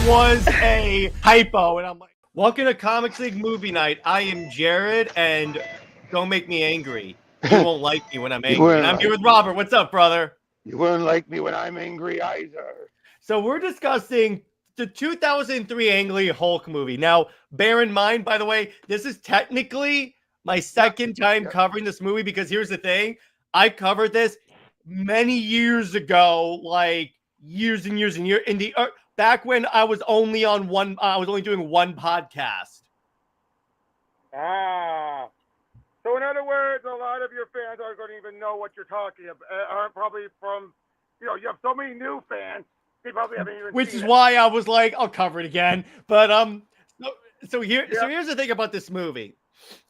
was a typo, and I'm like, welcome to Comics League Movie Night. I am Jared, and don't make me angry. You won't like me when I'm angry. And I'm here with Robert. What's up, brother? You won't like me when I'm angry either. So we're discussing the 2003 Ang Lee Hulk movie. Now, bear in mind, by the way, this is technically my second time covering this movie, because here's the thing. I covered this many years ago, like years and years and years, in the back when I was only on one, I was only doing one podcast. So in other words, a lot of your fans aren't going to even know what you're talking about. Aren't probably from, you have so many new fans. They probably haven't even Which seen is it. why I was like, I'll cover it again. But so here's the thing about this movie.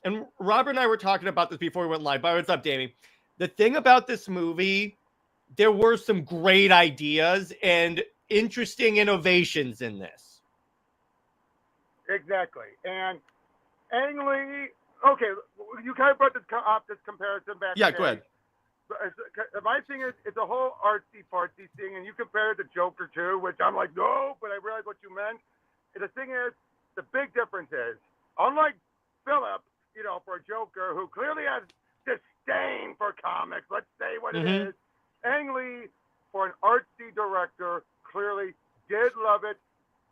And Robert and I were talking about this before we went live. But what's up, Davey? The thing about this movie, there were some great ideas and interesting innovations in this. Exactly. And Ang Lee, okay, you kind of brought this comparison back. Yeah, go ahead. My thing is, it's a whole artsy-fartsy thing, and you compare it to Joker too, which I'm like, no, but I realize what you meant. And the thing is, the big difference is, unlike Philip, for a Joker who clearly has disdain for comics, let's say what it is, Ang Lee, for an artsy director, clearly did love it,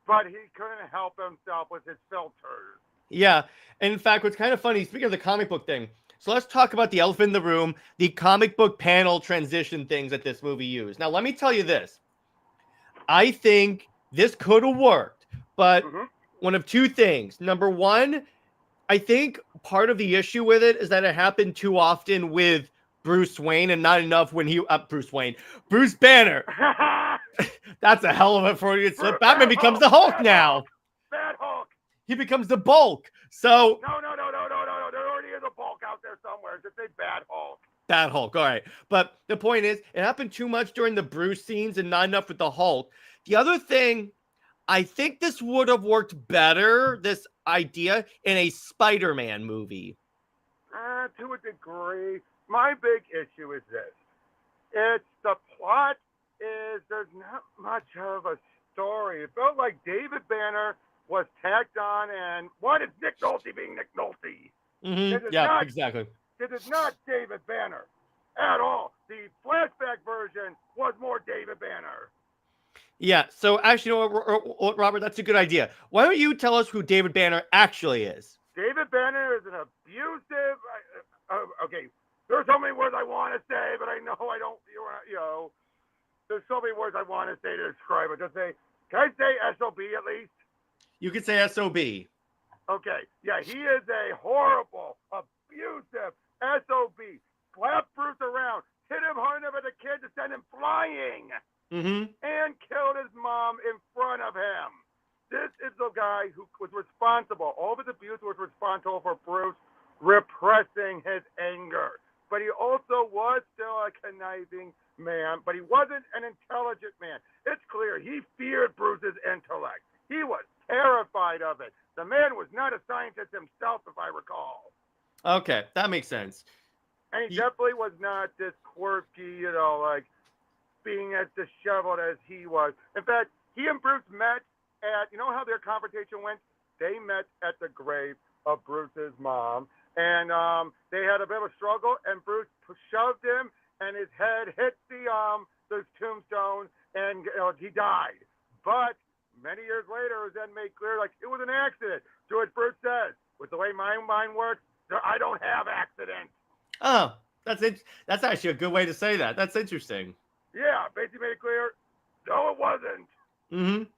but he couldn't help himself with his filters. Yeah, and in fact, what's kind of funny, speaking of the comic book thing, so let's talk about the elephant in the room, the comic book panel transition things that this movie used. Now, let me tell you this. I think this could have worked, but one of two things. Number one, I think part of the issue with it is that it happened too often with Bruce Wayne and not enough when Bruce Banner. That's a hell of a Freudian slip. Batman becomes the Hulk now. Bad Hulk. He becomes the Bulk. So No. There already is a Bulk out there somewhere. Just say Bad Hulk. Bad Hulk. All right. But the point is, it happened too much during the Bruce scenes and not enough with the Hulk. The other thing, I think this would have worked better, this idea, in a Spider-Man movie. To a degree. My big issue is this. It's the plot is there's not much of a story. It felt like David Banner was tacked on, and what is Nick Nolte being Nick Nolte? Exactly. This is not David Banner at all. The flashback version was more David Banner. Yeah, so actually, you know what, Robert, that's a good idea. Why don't you tell us who David Banner actually is? David Banner is an abusive... okay, there's so many words I want to say, but I know I don't... There's so many words I want to say to describe it. Just say, can I say SOB at least? You could say SOB. Okay, yeah, he is a horrible, abusive SOB. Slapped Bruce around, hit him hard enough as a kid to send him flying, and killed his mom in front of him. This is the guy who was responsible. All of his abuse was responsible for Bruce repressing his anger. But he also was still a conniving man, but he wasn't an intelligent man. It's clear he feared Bruce's intellect. He was terrified of it. The man was not a scientist himself, if I recall. Okay, that makes sense. And he definitely was not this quirky, like being as disheveled as he was. In fact, he and Bruce met at, you know how their confrontation went? They met at the grave of Bruce's mom. And they had a bit of a struggle, and Bruce shoved him, and his head hit the tombstone, and he died. But many years later, it was then made clear, like, it was an accident. So as Bruce says, with the way my mind works, I don't have accidents. Oh, that's actually a good way to say that. That's interesting. Yeah, basically made it clear, no, it wasn't.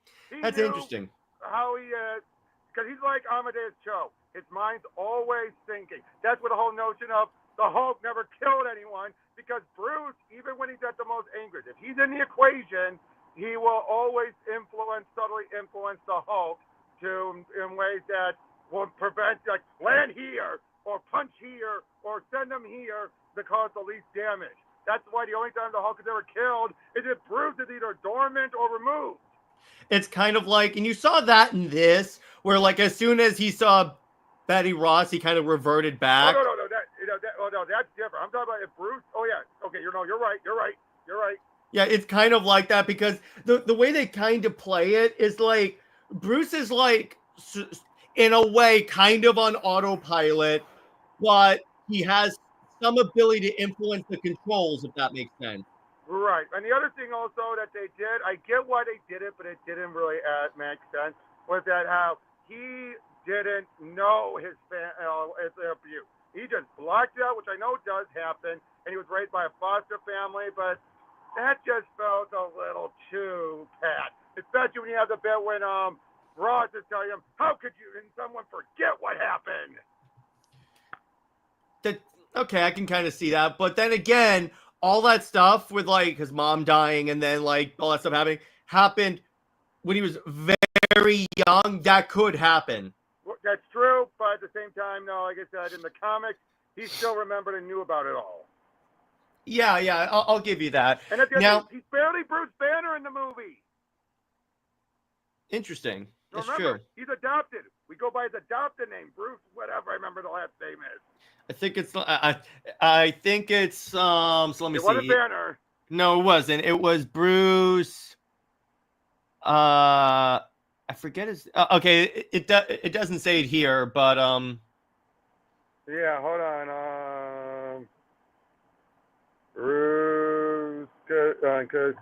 That's interesting. How he is, because he's like Amadeus Cho. His mind's always thinking. That's what the whole notion of the Hulk never killed anyone, because Bruce, even when he's at the most angry, if he's in the equation, he will always subtly influence the Hulk in ways that will prevent, like, land here, or punch here, or send them here to cause the least damage. That's why the only time the Hulk is ever killed is if Bruce is either dormant or removed. It's kind of like, and you saw that in this, where, like, as soon as he saw Betty Ross, he kind of reverted back. No, that's different. I'm talking about if Bruce. Oh yeah, okay. You're right. Yeah, it's kind of like that, because the way they kind of play it is like Bruce is like, in a way, kind of on autopilot, but he has some ability to influence the controls, if that makes sense. Right. And the other thing also that they did, I get why they did it, but it didn't really make sense, was that how he didn't know his abuse. He just blocked it out, which I know does happen, and he was raised by a foster family, but that just felt a little too pat. Especially when you have the bit when Ross is telling him, how could you and someone forget what happened? Okay, I can kind of see that. But then again, all that stuff with like his mom dying and then like all that stuff happened when he was very young. That could happen. That's true, but at the same time, no, like I said, in the comics, he still remembered and knew about it all. Yeah, I'll give you that. And at the end, he's barely Bruce Banner in the movie. Interesting. That's remember, true. He's adopted. We go by his adopted name, Bruce, whatever I remember the last name is. I think it's so let me see. It wasn't Banner. No, it wasn't. It was Bruce. I forget his. Okay, it doesn't say it here, but Yeah, hold on. Bruce, because.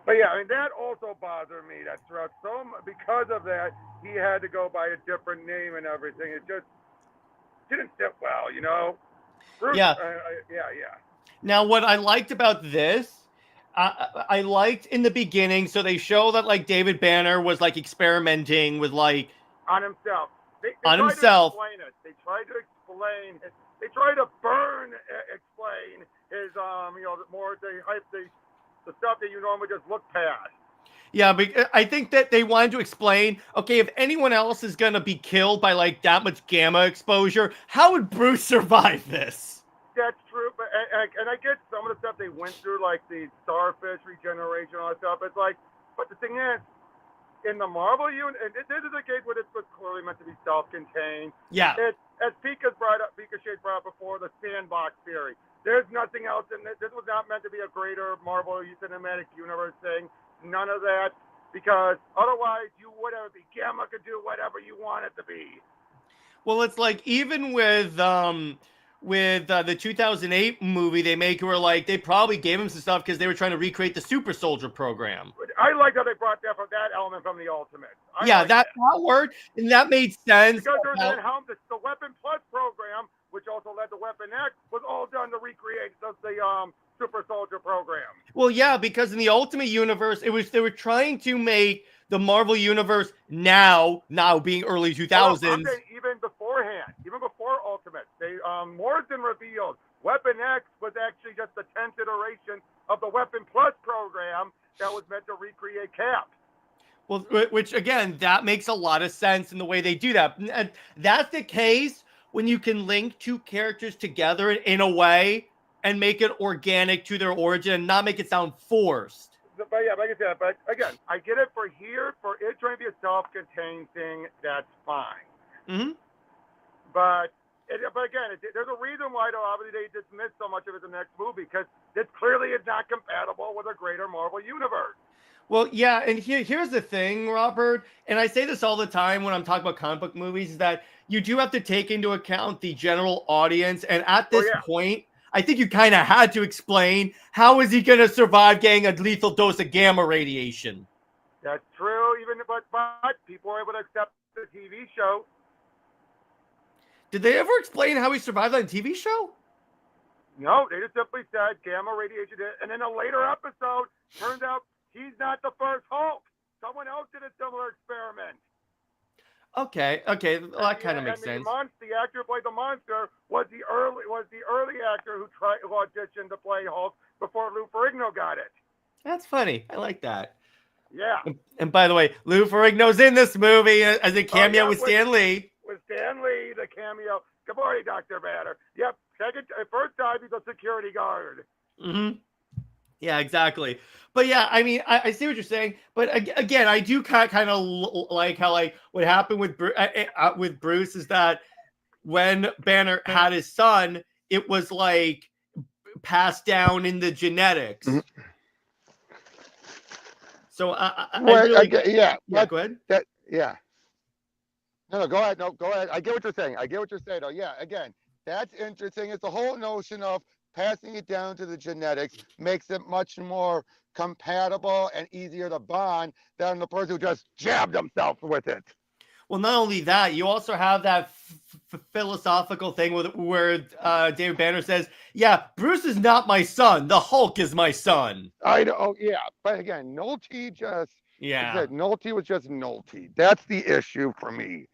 But yeah, I mean that also bothered me. That throughout because of that, he had to go by a different name and everything. It just didn't sit well, you know. Bruce, yeah. Yeah. Now, what I liked about this, I liked in the beginning. So they show that like David Banner was like experimenting with like on himself. They on himself. To explain it. They tried to explain it. They tried to explain his more the stuff that you normally just look past. Yeah, but I think that they wanted to explain, okay, if anyone else is going to be killed by like that much gamma exposure, how would Bruce survive this? That's true, but and I get some of the stuff they went through, like the starfish regeneration, all that stuff. It's like, but the thing is, in the Marvel universe, and this is a case where this was clearly meant to be self-contained. Yeah. It's, as Pika Shade brought up before, the sandbox theory. There's nothing else in this. This was not meant to be a greater Marvel Cinematic Universe thing. None of that, because otherwise you would have Gamma could do whatever you want it to be. Well, it's like even with the 2008 movie they make, where like they probably gave him some stuff because they were trying to recreate the Super Soldier program. I like how they brought that element from the Ultimate. That worked, and that made sense. Because there's the Weapon Plus program, which also led to Weapon X, was all done to recreate the Super Soldier program. Well, yeah, because in the Ultimate Universe, they were trying to make the Marvel Universe now being early 2000s. Even beforehand, even before Ultimate, they Morrison revealed Weapon X was actually just the 10th iteration of the Weapon Plus program that was meant to recreate Cap. Well, which again, that makes a lot of sense in the way they do that. And that's the case when you can link two characters together in a way and make it organic to their origin and not make it sound forced. But yeah, like I said, but again, I get it for it trying to be a self-contained thing, that's fine. Mm-hmm. But again, there's a reason why, though, obviously they dismissed so much of it in the next movie, because this clearly is not compatible with a greater Marvel universe. Well, yeah, and here's the thing, Robert, and I say this all the time when I'm talking about comic book movies, is that you do have to take into account the general audience, and at this point, I think you kind of had to explain how is he going to survive getting a lethal dose of gamma radiation. That's true, but people were able to accept the TV show. Did they ever explain how he survived on a TV show? No, they just simply said gamma radiation, and in a later episode, turns out he's not the first Hulk. Someone else did a similar experiment. Okay, well, that kind of makes sense. The actor who played the monster was the early actor who auditioned to play Hulk before Lou Ferrigno got it. That's funny. I like that. Yeah. And by the way, Lou Ferrigno's in this movie as a cameo with Stan Lee. With Stan Lee, the cameo. Good morning, Dr. Banner. Yep. First time he's a security guard. Mm-hmm. Yeah, exactly. But yeah, I mean, I see what you're saying. But again, I do kind of like how like what happened with Bruce is that when Banner had his son, it was like passed down in the genetics. Mm-hmm. So go ahead. Yeah. No, go ahead. No, go ahead. I get what you're saying. I get what you're saying. Oh, yeah. Again, that's interesting. It's the whole notion of passing it down to the genetics makes it much more compatible and easier to bond than the person who just jabbed himself with it. Well, not only that, you also have that philosophical thing where David Banner says, "Yeah, Bruce is not my son. The Hulk is my son." I know. Oh, yeah. But again, Nolte just, like I Yeah. said, Nolte was just Nolte. That's the issue for me.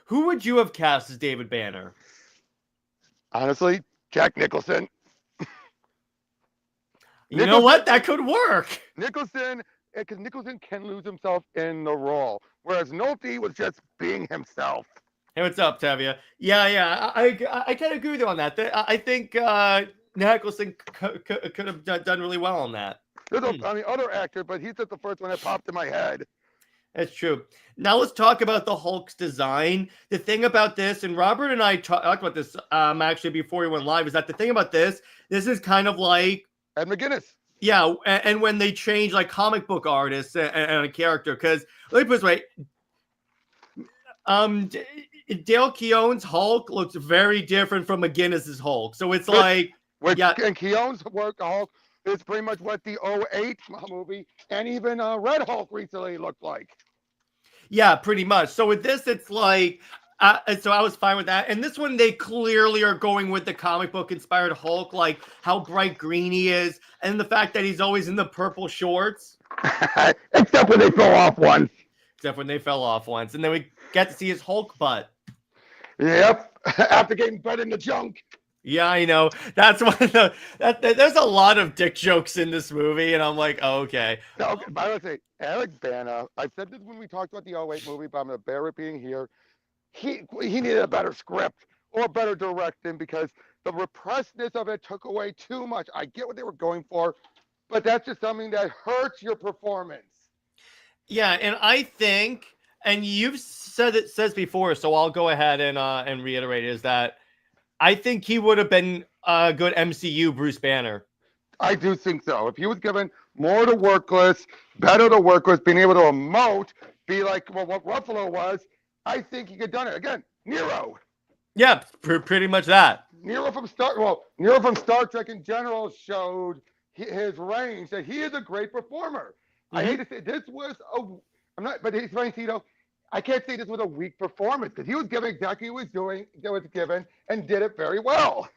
Who would you have cast as David Banner? Honestly, Jack Nicholson. You know what? That could work. Nicholson, because Nicholson can lose himself in the role, whereas Nolte was just being himself. Hey, what's up, Tavia? Yeah, I kind of agree with you on that. I think Nicholson could have done really well on that. There's other actor, but he's just the first one that popped in my head. That's true. Now let's talk about the Hulk's design. The thing about this, and Robert and I talked about this actually before we went live, is that the thing about this is kind of like Ed McGuinness. Yeah, and when they change like comic book artists and a character, because let me put it this way, Dale Keown's Hulk looks very different from McGuinness's Hulk. So it's like, and Keown's work Hulk is pretty much what the 2008 movie and even Red Hulk recently looked like. Yeah, pretty much. So with this, it's like, so I was fine with that. And this one, they clearly are going with the comic book inspired Hulk, like how bright green he is, and the fact that he's always in the purple shorts. Except when they fell off once. And then we get to see his Hulk butt. Yep, after getting bred in the junk. Yeah, I know. That's one of the there's a lot of dick jokes in this movie, and I'm like, oh, okay. No, by the way, Eric Bana, I've said this when we talked about the 2008 movie, but I'm going to bear repeating here. He needed a better script or better directing because the repressedness of it took away too much. I get what they were going for, but that's just something that hurts your performance. Yeah, and I think, and you've says before, so I'll go ahead and reiterate, is that I think he would have been a good MCU Bruce Banner. I do think so. If he was given more to work with, better to work with, being able to emote, be like what Ruffalo was, I think he could have done it. Again, Nero. Yeah, pretty much that. Nero from Star Trek in general showed his range, that he is a great performer. I hate to say this was but he's right, I can't say this was a weak performance because he was given exactly what was given and did it very well.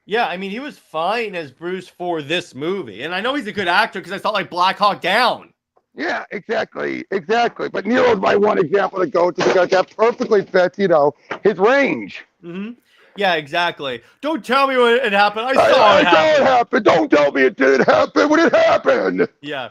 Yeah, I mean, he was fine as Bruce for this movie. And I know he's a good actor because I saw like Black Hawk Down. Yeah, exactly. But Nero's my one example to go to because that perfectly fits, his range. Yeah, exactly. Don't tell me when it happened. I saw it happen. Don't tell me it didn't happen when it happened. Yeah.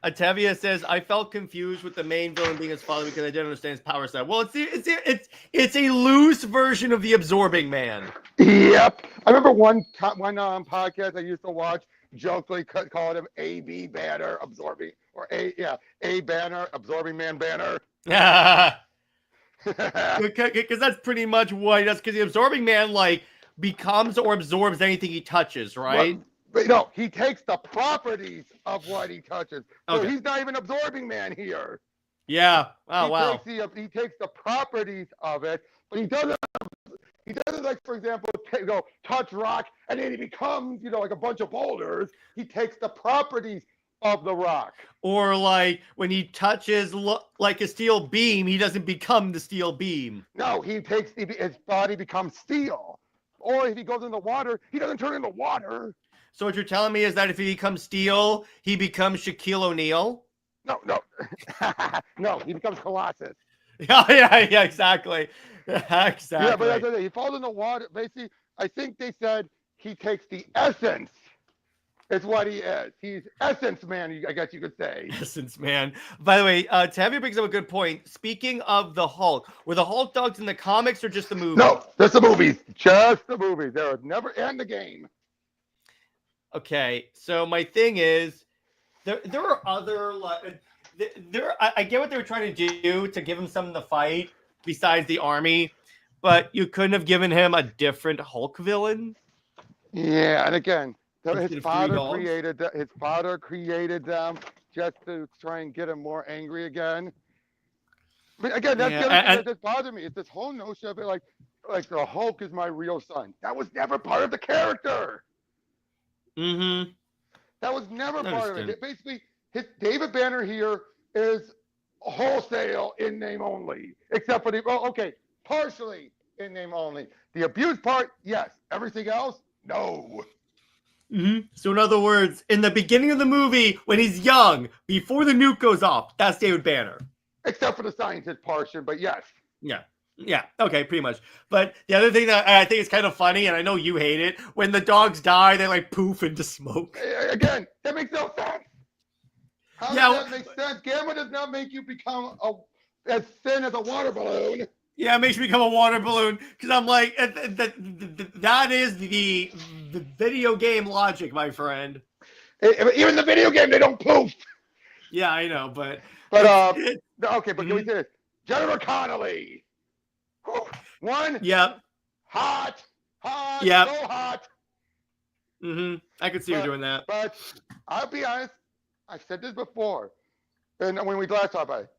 Atevia says, I felt confused with the main villain being his father because I didn't understand his power set. Well, it's a loose version of the Absorbing Man. Yep. I remember one podcast I used to watch jokingly called him A.B. Banner Absorbing, or A Banner Absorbing Man Banner. Yeah. Because that's pretty much what he does. Because the Absorbing Man like becomes or absorbs anything he touches, right? Well, but no, he takes the properties of what he touches. So Okay. he's not even Absorbing Man here. Yeah. Oh, wow. He takes the properties of it, but he doesn't like, for example, touch rock and then he becomes, like a bunch of boulders. He takes the properties of the rock. Or like when he touches like a steel beam, he doesn't become the steel beam. No, his body becomes steel. Or if he goes in the water, he doesn't turn into water. So what you're telling me is that if he becomes steel, he becomes Shaquille O'Neal? No. No, he becomes Colossus. Yeah, exactly. Exactly. Yeah, but that's he falls in the water. Basically, I think they said he takes the essence. It's what he is. He's Essence Man, I guess you could say. Essence Man. By the way, Tavia brings up a good point. Speaking of the Hulk, were the Hulk dogs in the comics or just the movie? No, just the movies. Just the movies. There was never in the game. Okay, so my thing is, there are other I get what they were trying to do to give him something to fight besides the army, but you couldn't have given him a different Hulk villain. Yeah, and again, his father created them just to try and get him more angry again. But again, that's Yeah, the other thing and- that just bothered me. It's this whole notion of it, like the Hulk is my real son. That was never part of the character. Mm-hmm. That was never part of it. Understood. Basically, his David Banner here is wholesale in name only, except for partially in name only. The abuse part, yes. Everything else, no. Mm-hmm. So in other words, in the beginning of the movie, when he's young, before the nuke goes off, that's David Banner. Except for the scientist portion, but yes. Yeah, okay, pretty much. But the other thing that I think is kind of funny, and I know you hate it, when the dogs die, they like poof into smoke. Again, that makes no sense. How does that make sense? Gamma does not make you become as thin as a water balloon. Yeah, it makes me become a water balloon, because I'm like, that is the video game logic, my friend. Even the video game, they don't poof. Yeah, I know, but okay, but can we say this? Jennifer Connelly. One. Yeah. Hot. Yep. So hot. I could see her doing that. But I'll be honest, I've said this before, and when we last talked about it,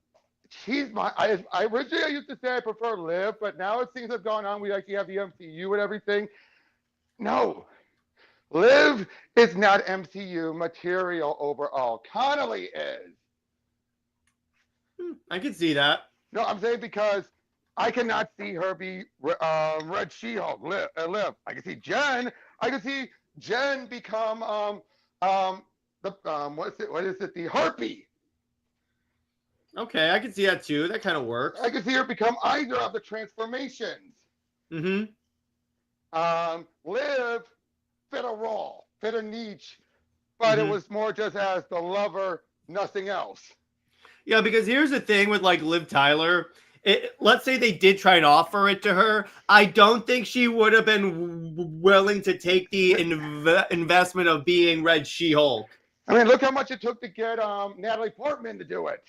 I originally used to say I prefer Liv, but now as things have gone on, we actually have the MCU and everything. No. Liv is not MCU material overall. Connelly is. I can see that. No, I'm saying because I cannot see her be Red She-Hulk, Liv. I can see Jen. I can see Jen become what is it? The Harpy. Okay, I can see that too. That kind of works. I can see her become either of the transformations. Liv fit a role, fit a niche, but it was more just as the lover, nothing else. Yeah, because here's the thing with like Liv Tyler. Let's say they did try and offer it to her. I don't think she would have been willing to take the investment of being Red She-Hulk. I mean, look how much it took to get Natalie Portman to do it.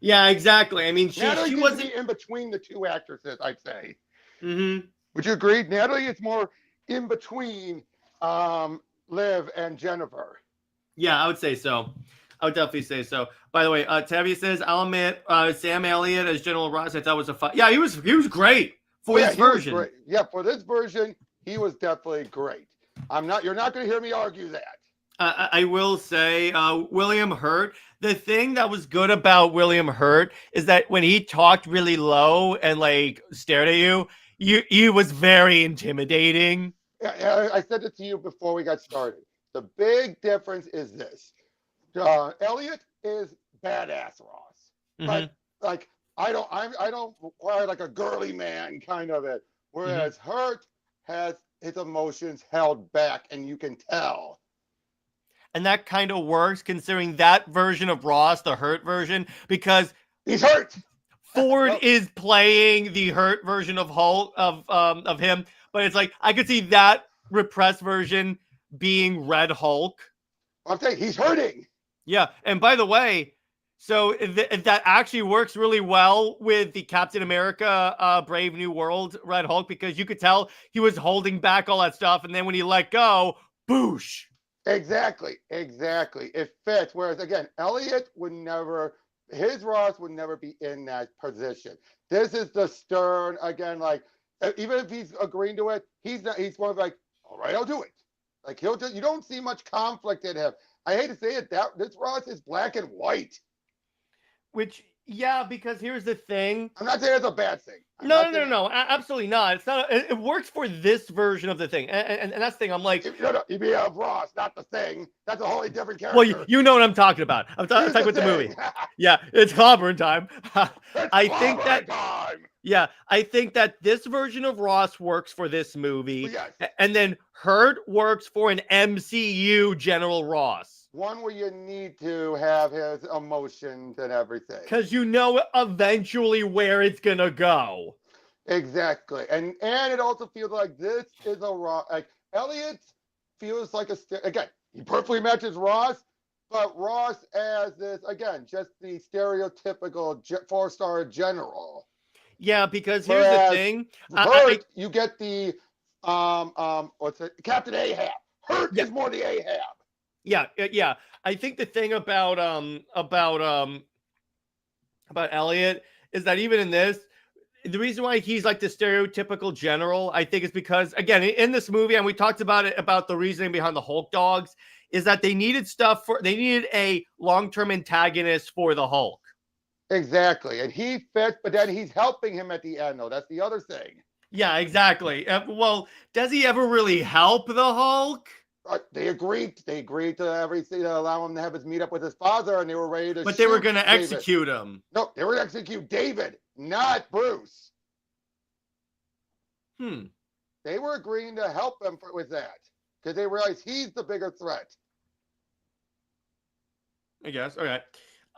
Yeah, exactly. I mean, she wasn't in between the two actresses, I'd say. Would you agree? Natalie is more in between Liv and Jennifer. Yeah, I would say so. I would definitely say so. By the way, Tavia says, I'll admit, Sam Elliott as General Ross, I thought was a fun. Yeah, he was great for this version. Yeah, for this version, he was definitely great. You're not going to hear me argue that. I will say, William Hurt. The thing that was good about William Hurt is that when he talked really low and like stared at you, he was very intimidating. I said it to you before we got started. The big difference is this: Elliott is badass Ross, but like I don't require like a girly man kind of it. Whereas Hurt has his emotions held back, and you can tell. And that kind of works considering that version of Ross, the Hurt version, because he's hurt. Ford is playing the Hurt version of Hulk of him, but it's like I could see that repressed version being Red Hulk. I'm saying he's hurting. Yeah, and by the way, so that actually works really well with the Captain America Brave New World Red Hulk, because you could tell he was holding back all that stuff, and then when he let go, boosh. Exactly. It fits. Whereas again, Elliott would never, his Ross would never be in that position. This is the stern, again, like even if he's agreeing to it, he's more like, all right, I'll do it. Like you don't see much conflict in him. I hate to say it, this Ross is black and white. Which, yeah, because here's the thing. I'm not saying it's a bad thing. No, absolutely not. It's not. It works for this version of the thing, and that's the thing. I'm like, you mean Ross, not the Thing. That's a wholly different character. Well, you know what I'm talking about. I'm talking about the movie. Yeah, it's clobbering time. I think that this version of Ross works for this movie, and then Hurt works for an MCU General Ross. One where you need to have his emotions and everything. Because you know eventually where it's going to go. Exactly. And it also feels like this is a Ross. Like Elliott feels like again, he perfectly matches Ross, but Ross as this, again, just the stereotypical 4-star general. Yeah, because here's the thing. Hurt, you get the, Captain Ahab. Hurt is more the Ahab. Yeah. I think the thing about Elliot is that even in this, the reason why he's like the stereotypical general, I think, is because, again, in this movie, and we talked about it, about the reasoning behind the Hulk dogs, is that they needed a long-term antagonist for the Hulk. Exactly. And he fits, but then he's helping him at the end, though. That's the other thing. Yeah, exactly. Well, does he ever really help the Hulk? They agreed. They agreed to everything to allow him to have his meet up with his father, and they were ready to. But they were going to execute him. No, they were going to execute David, not Bruce. They were agreeing to help him with that because they realized he's the bigger threat. I guess. Okay.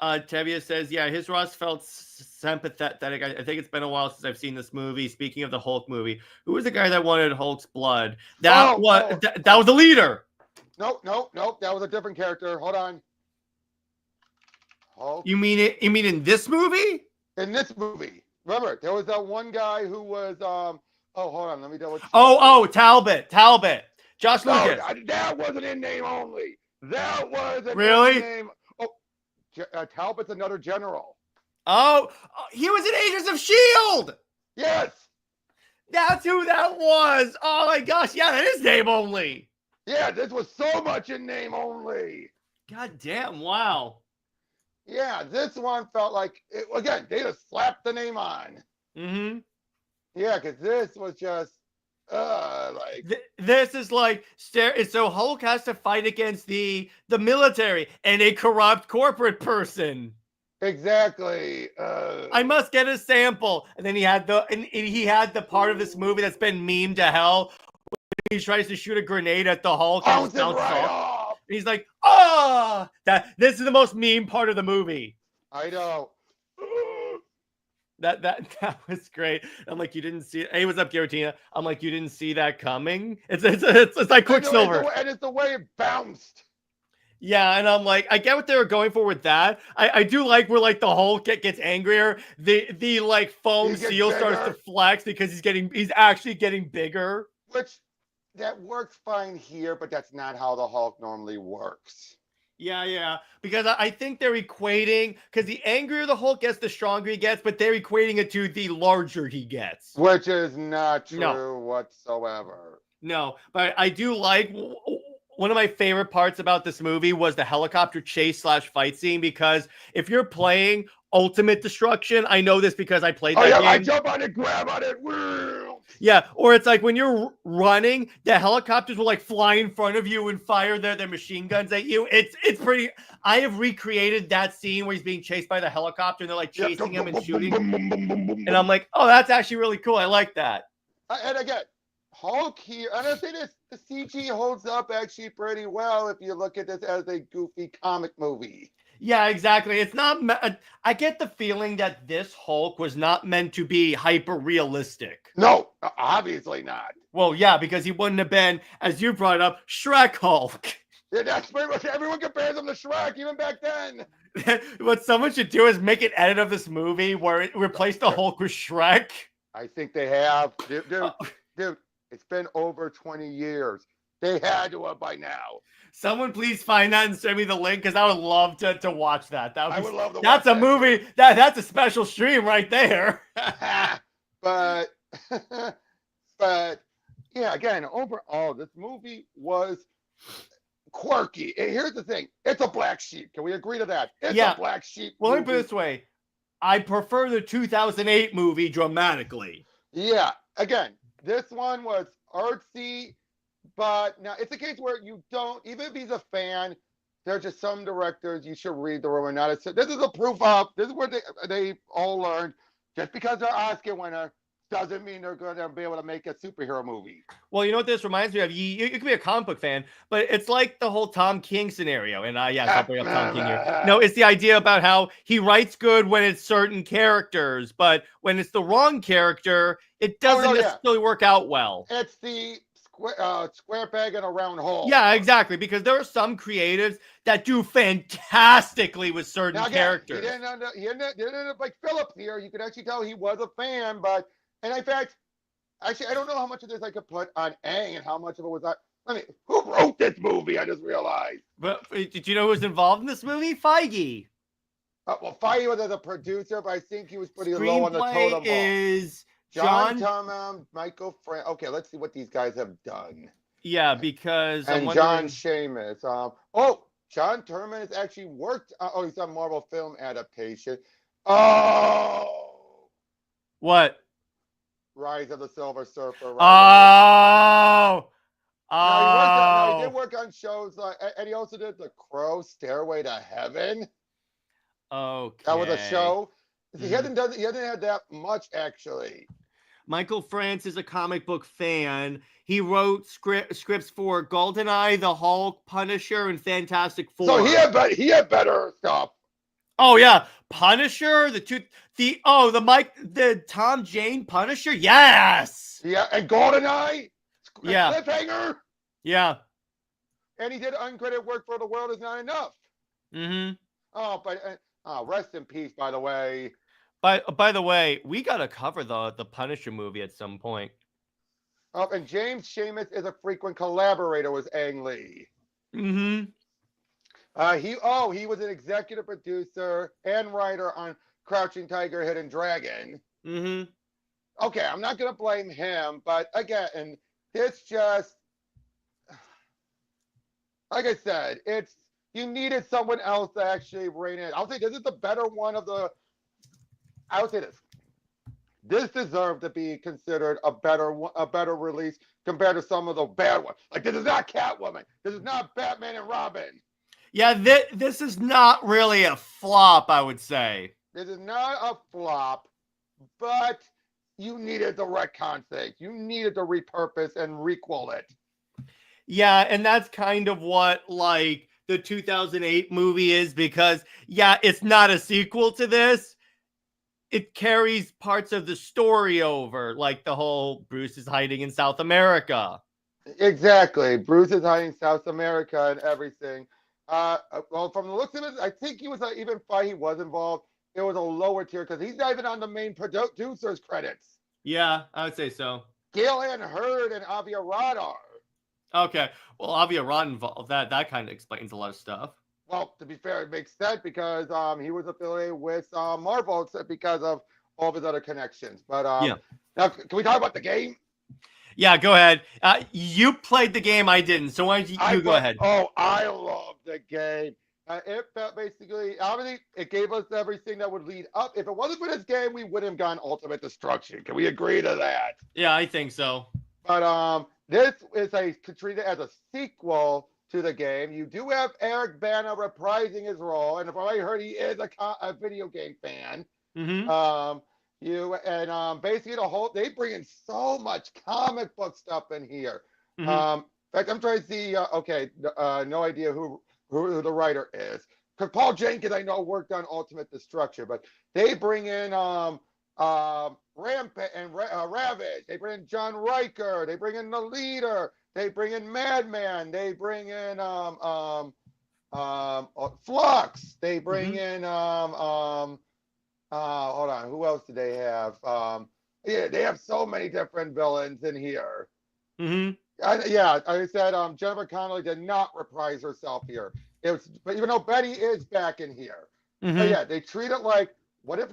Tevia says, yeah, his Ross felt sympathetic. I think it's been a while since I've seen this movie. Speaking of the Hulk movie, who was the guy that wanted Hulk's blood? That was the leader. Nope. That was a different character. Hold on. Hulk. You mean in this movie? In this movie. Remember, there was that one guy who was hold on, let me double check. Talbot. Josh Lucas. That wasn't in name only. That was a name. Talbot's another general. Oh, he was in Agents of S.H.I.E.L.D. Yes. That's who that was. Oh my gosh. Yeah, that is name only. Yeah, this was so much in name only. God damn. Wow. Yeah, this one felt like, again, they just slapped the name on. Mm-hmm. Yeah, because this was just, this is like, so Hulk has to fight against the military and a corrupt corporate person. Exactly. I must get a sample. And then he had the part of this movie that's been memed to hell. He tries to shoot a grenade at the Hulk. And he's like, this is the most meme part of the movie. I know. That was great. I'm like, you didn't see it. Hey, what's up, Giratina? I'm like, you didn't see that coming. It's like Quicksilver. And it's the way it bounced. Yeah, and I'm like, I get what they were going for with that. I do like where like the Hulk gets angrier. The like foam seal starts to flex because he's actually getting bigger. Which that works fine here, but that's not how the Hulk normally works. Yeah, because I think they're equating, because the angrier the Hulk gets, the stronger he gets, but they're equating it to the larger he gets. Which is not true whatsoever. No, but I do like, one of my favorite parts about this movie was the helicopter chase / fight scene, because if you're playing Ultimate Destruction, I know this because I played that game. I jump on it, grab on it, yeah, or it's like when you're running, the helicopters will like fly in front of you and fire their machine guns at you. It's pretty. I have recreated that scene where he's being chased by the helicopter and they're like chasing him and shooting. And I'm like, oh, that's actually really cool. I like that. And again, Hulk here, and I say this, the CG holds up actually pretty well if you look at this as a goofy comic movie. Yeah, exactly. It's not. I get the feeling that this Hulk was not meant to be hyper realistic. No, obviously not. Well, yeah, because he wouldn't have been, as you brought up, Shrek Hulk. Yeah, that's pretty much, everyone compares him to Shrek even back then. What someone should do is make an edit of this movie where it replace the Hulk with Shrek. I think they have, dude. It's been over 20 years. They had to have by now. Someone please find that and send me the link, because I would love to watch that. I would love to watch that's a movie. That's a special stream right there. but yeah, again, overall, this movie was quirky. And here's the thing. It's a black sheep. Can we agree to that? It's a black sheep movie. Let me put it this way. I prefer the 2008 movie dramatically. Yeah. Again, this one was artsy. But now it's a case where you don't, even if he's a fan, there's just some directors you should read the room and not. This is a proof of, this is what they all learned. Just because they're Oscar winner doesn't mean they're going to be able to make a superhero movie. Well, you know what this reminds me of? You could be a comic book fan, but it's like the whole Tom King scenario. And I'll bring up Tom King here. No, it's the idea about how he writes good when it's certain characters, but when it's the wrong character, it doesn't necessarily work out well. It's the square peg in a round hole. Yeah, exactly. Because there are some creatives that do fantastically with certain characters. He didn't end up like Phillips here. You could actually tell he was a fan, and in fact, actually, I don't know how much of this I could put on Aang and how much of it was on. I mean, who wrote this movie? I just realized. But did you know who was involved in this movie? Feige. Well, Feige was as a producer, but I think he was pretty low on the Screenplay totem pole. is John John. Tumham, Michael Frank. Okay, let's see what these guys have done. Yeah, because I'm And John wondering. Seamus. John Turman has actually worked. He's on Marvel film adaptation. Oh, What? Rise of the Silver Surfer. Oh. No, he did Oh. work on shows and he also did The Crow, Stairway to Heaven. Okay. That was a show. He Mhm. hasn't had that much actually. Michael France is a comic book fan. He wrote scripts for GoldenEye, The Hulk, Punisher, and Fantastic Four. So he had better stuff. Oh yeah, Punisher, the Tom Jane Punisher, yes. Yeah, and GoldenEye. Yeah. Cliffhanger. Yeah. And he did uncredited work for The World Is Not Enough. Mm-hmm. Oh, but rest in peace, by the way. By the way, we gotta cover the Punisher movie at some point. Oh, and James Seamus is a frequent collaborator with Ang Lee. Mm-hmm. He was an executive producer and writer on Crouching Tiger, Hidden Dragon. Mm-hmm. Okay, I'm not gonna blame him, but again, and this just, like I said, you needed someone else to actually rein it. I'll say this is the better one of the. I would say this. This deserved to be considered a better release compared to some of the bad ones. Like this is not Catwoman. This is not Batman and Robin. Yeah, this is not really a flop, I would say. This is not a flop, but you needed the retcon thing. You needed to repurpose and requel it. Yeah, and that's kind of what like the 2008 movie is, because yeah, it's not a sequel to this. It carries parts of the story over, like the whole Bruce is hiding in South America. Exactly. Bruce is hiding in South America and everything. Well, from the looks of it, I think he was even if he was involved, it was a lower tier because he's not even on the main producer's credits. Yeah, I would say so. Gail Ann Hurd and Avi Arad are. Okay, well, Avi Arad involved. That kind of explains a lot of stuff. Well, to be fair, it makes sense because he was affiliated with Marvel because of all of his other connections. But yeah. Now, can we talk about the game? Yeah, go ahead. You played the game, I didn't. So why don't you go ahead? Oh, I love the game. It felt basically, obviously, it gave us everything that would lead up. If it wasn't for this game, we wouldn't have gone Ultimate Destruction. Can we agree to that? Yeah, I think so. But this is treated as a sequel to the game. You do have Eric Bana reprising his role, and if I heard, he is a video game fan. Mm-hmm. Basically they bring in so much comic book stuff in here. Mm-hmm. In fact, I'm trying to see. No idea who the writer is. Because Paul Jenkins, I know, worked on Ultimate Destruction, but they bring in Rampage and Ravage. They bring in John Riker. They bring in the Leader. They bring in Madman. They bring in Flux. They bring in hold on, who else do they have? They have so many different villains in here. Mm-hmm. I said Jennifer Connelly did not reprise herself here. But even though Betty is back in here. Mm-hmm. But yeah, they treat it like, what if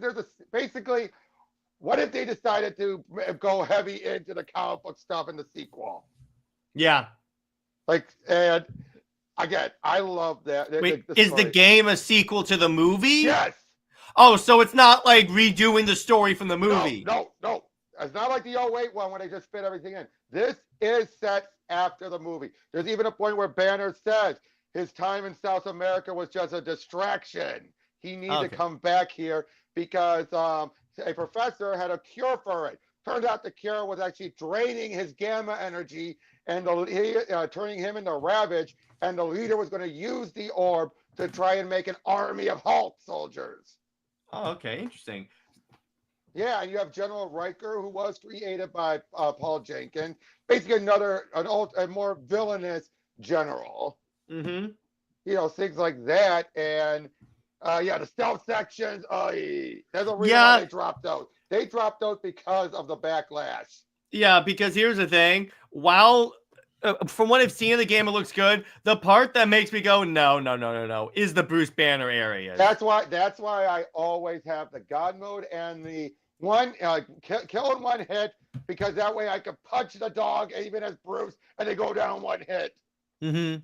they decided to go heavy into the comic book stuff in the sequel? Yeah. And again, I love that. Wait, is the game a sequel to the movie? Yes. Oh, so it's not like redoing the story from the movie. No. It's not like the 08 one where they just fit everything in. This is set after the movie. There's even a point where Banner says his time in South America was just a distraction. He needed to come back here because a professor had a cure for it. Turned out the cure was actually draining his gamma energy and turning him into Ravage, and the Leader was going to use the orb to try and make an army of Hulk soldiers. Oh, okay, interesting. Yeah, and you have General Riker, who was created by Paul Jenkins. Basically, a more villainous general. Mm-hmm. Things like that, and the stealth sections. There's a reason why they dropped those. They dropped those because of the backlash. Yeah, because here's the thing. While from what I've seen in the game, it looks good. The part that makes me go, no, is the Bruce Banner areas. That's why I always have the God mode and the one kill in one hit, because that way I can punch the dog even as Bruce and they go down one hit. Mm-hmm.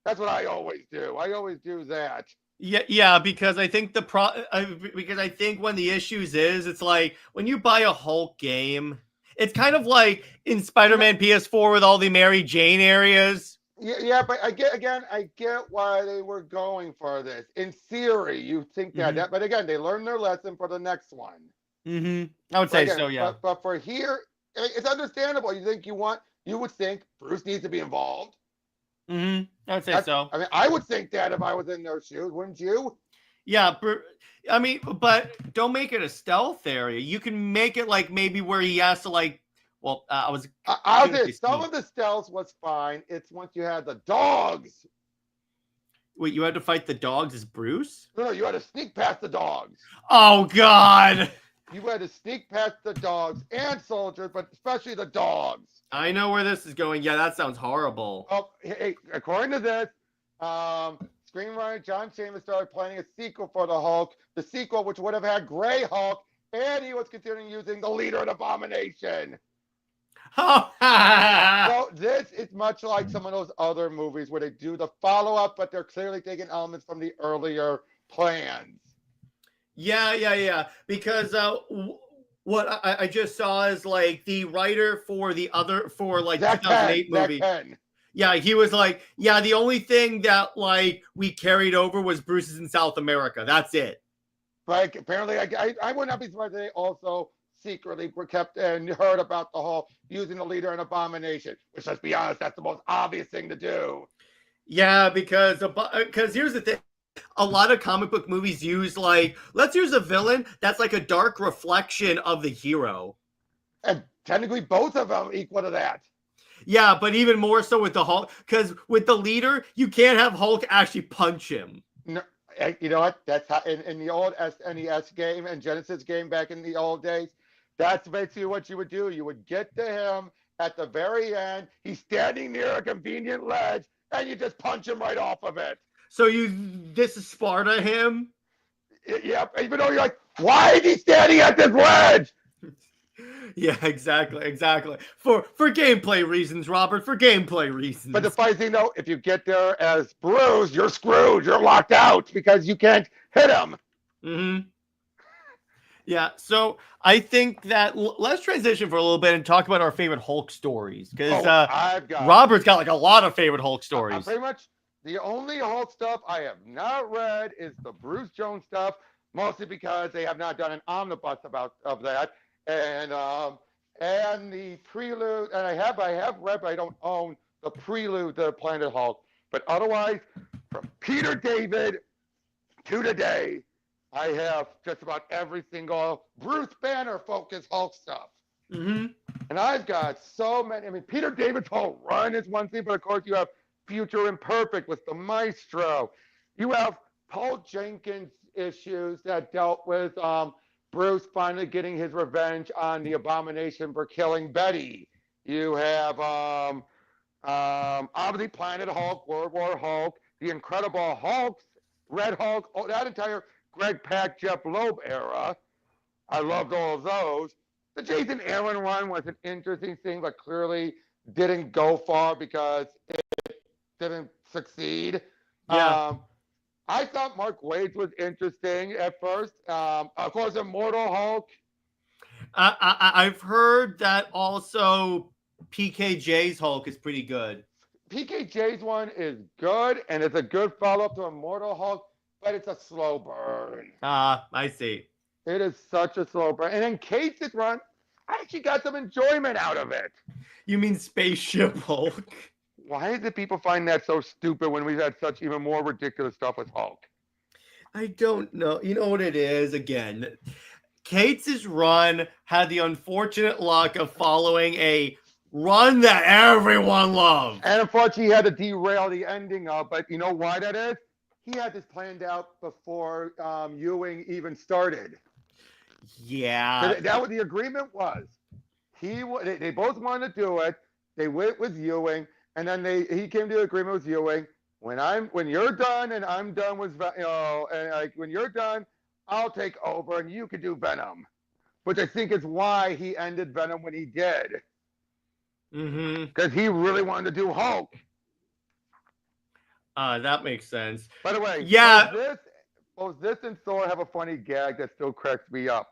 That's what I always do. I always do that. Yeah, because I think because I think when the issues is, it's like when you buy a Hulk game, it's kind of like in Spider-Man PS4 with all the Mary Jane areas. Yeah, but I get why they were going for this. In theory, you think that, but again, they learned their lesson for the next one. I would say so, yeah. But for here, it's understandable. You would think Bruce needs to be involved. I would say so. I mean, I would think that if I was in their shoes, wouldn't you? Yeah, I mean, but don't make it a stealth area. You can make it like maybe where he has to like. Well, I'll say some of the stealth was fine. It's once you had the dogs. Wait, you had to fight the dogs as Bruce? No, you had to sneak past the dogs. Oh God! You had to sneak past the dogs and soldiers, but especially the dogs. I know where this is going. Yeah, that sounds horrible. Oh, hey, according to this, screenwriter John Chambers started planning a sequel for the Hulk. The sequel, which would have had Gray Hulk, and he was considering using the leader of Abomination. So this is much like some of those other movies where they do the follow-up, but they're clearly taking elements from the earlier plans. Yeah. Because what I just saw is like the writer for the 2008 movie. Yeah, he was like, yeah, the only thing that like we carried over was Bruce's in South America. That's it. Like apparently, I would not be surprised if they also secretly were kept and heard about the whole using the leader in Abomination, which, let's be honest, that's the most obvious thing to do. Yeah, because here's the thing. A lot of comic book movies use like, let's use a villain that's like a dark reflection of the hero. And technically both of them equal to that. Yeah, but even more so with the Hulk, because with the leader, you can't have Hulk actually punch him. No, you know what? That's how in the old SNES game and Genesis game back in the old days, that's basically what you would do. You would get to him at the very end. He's standing near a convenient ledge, and you just punch him right off of it. So this is Sparta him? Yeah, even though you're like, why is he standing at this ledge? Yeah, exactly. For gameplay reasons, Robert, for gameplay reasons. But the funny thing, though, if you get there as Bruce, you're screwed. You're locked out because you can't hit him. Yeah, so I think that let's transition for a little bit and talk about our favorite Hulk stories. Because Robert's got like a lot of favorite Hulk stories. Pretty much the only Hulk stuff I have not read is the Bruce Jones stuff, mostly because they have not done an omnibus of that. And the prelude, and I have read, but I don't own the prelude to Planet Hulk. But otherwise, from Peter David to today, I have just about every single Bruce Banner focused Hulk stuff. And I've got so many. I mean, Peter David's whole run is one thing, but of course you have Future Imperfect with the Maestro. You have Paul Jenkins issues that dealt with Bruce finally getting his revenge on the Abomination for killing Betty. You have obviously Planet Hulk, World War Hulk, the Incredible Hulks, Red Hulk, that entire Greg Pak, Jeff Loeb era. I loved all of those. The Jason Aaron one was an interesting thing, but clearly didn't go far because it didn't succeed. Yeah. I thought Mark Waid's was interesting at first. Of course, Immortal Hulk. I've heard that also PKJ's Hulk is pretty good. PKJ's one is good, and it's a good follow-up to Immortal Hulk, but it's a slow burn. I see. It is such a slow burn. And then Case's run, I actually got some enjoyment out of it. You mean Spaceship Hulk? Why did people find that so stupid when we've had such even more ridiculous stuff with Hulk? I don't know. You know what it is? Again, Cates' run had the unfortunate luck of following a run that everyone loved. And unfortunately, he had to derail the ending of, but you know why that is? He had this planned out before Ewing even started. Yeah. That what the agreement was. They both wanted to do it. They went with Ewing. and then he came to an agreement with Ewing. When you're done and I'm done with and like when you're done, I'll take over and you can do Venom. Which I think is why he ended Venom when he did. Because he really wanted to do Hulk. That makes sense. By the way, yeah, both this and Thor have a funny gag that still cracks me up.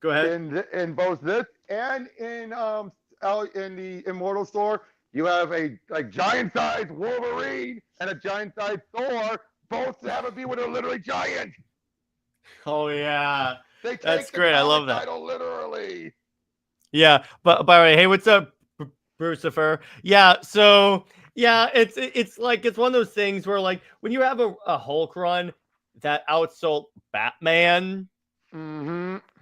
Go ahead. In both this and in the Immortal Thor, you have a giant-sized Wolverine and a giant-sized Thor. Both have to be when they're literally giant. Oh yeah, They take that's the great. I love comic that. title literally. Yeah, but by the way, hey, what's up, Brucifer? Yeah, so yeah, it's like it's one of those things where like when you have a Hulk run that outsold Batman,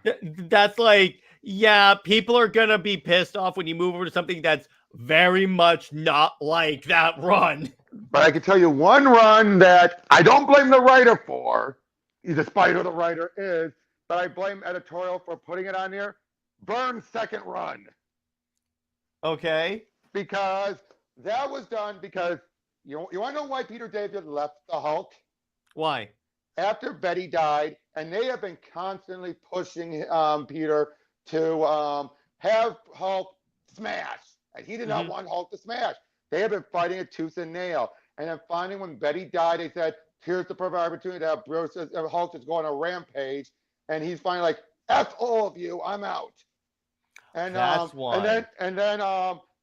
that's like, yeah, people are gonna be pissed off when you move over to something that's very much not like that run. But I can tell you one run that I don't blame the writer for, despite who the writer is, but I blame editorial for putting it on there. Byrne's second run. Okay. Because that was done because you want to know why Peter David left the Hulk? Why? After Betty died, and they have been constantly pushing Peter to have Hulk smash. And he did not want Hulk to smash. They have been fighting it tooth and nail. And then finally, when Betty died, they said, here's the perfect opportunity to have Hulk just go on a rampage. And he's finally like, F all of you, I'm out. And that's why. And then